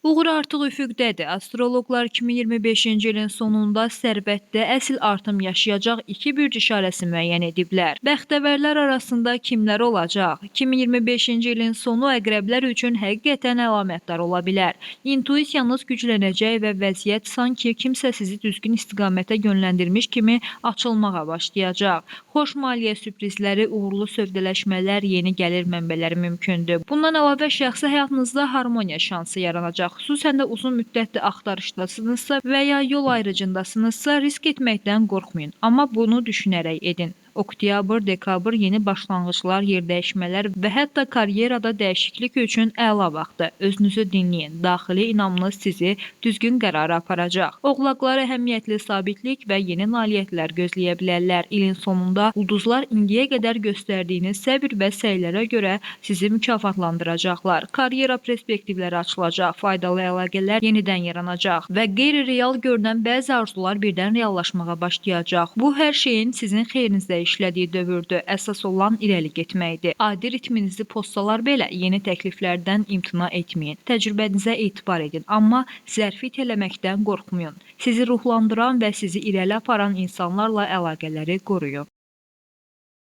Uğur artıq üfüqdədir. Astroloqlar 2025-ci ilin sonunda sərvətdə əsl artım yaşayacaq iki bürc işarəsi müəyyən ediblər. Bəxtəvərlər arasında kimlər olacaq? 2025-ci ilin sonu əqrəblər üçün həqiqətən əlamətdar ola bilər. İntuisiyanız güclənəcək və vəziyyət sanki kimsə sizi düzgün istiqamətə yönləndirmiş kimi açılmağa başlayacaq. Xoş maliyyə sürprizləri, uğurlu sövdələşmələr, yeni gəlir mənbələri mümkündür. Bundan əlavə şəxsi həyatınızda harmoniya şansı yaranacaq. Xüsusən də uzun müddətli axtarışdasınızsa və ya yol ayrıcındasınızsa risk etməkdən qorxmayın. Amma bunu düşünərək edin. Oktyabr, dekabr yeni başlanğıclar, yerdəyişmələr və hətta karyerada dəyişiklik üçün əla vaxtdır. Özünüzü dinləyin. Daxili inamınız sizi düzgün qərara aparacaq. Oğlaqlar əhəmiyyətli sabitlik və yeni nailiyyətlər gözləyə bilərlər. İlin sonunda ulduzlar indiyə qədər göstərdiyiniz səbr və səylərə görə sizi mükafatlandıracaqlar. Karyera perspektivləri açılacaq, faydalı əlaqələr yenidən yaranacaq və qeyri-real görünən bəzi arzular birdən reallaşmağa başlayacaq. Bu hər şeyin sizin xeyrinizdə işlədiyi dövrdür. Əsas olan irəli getməkdir. Adi ritminizi pozsalar belə yeni təkliflərdən imtina etməyin. Təcrübənizə etibar edin, amma zərfi itələməkdən qorxmayın. Sizi ruhlandıran və sizi irəli aparan insanlarla əlaqələri qoruyun.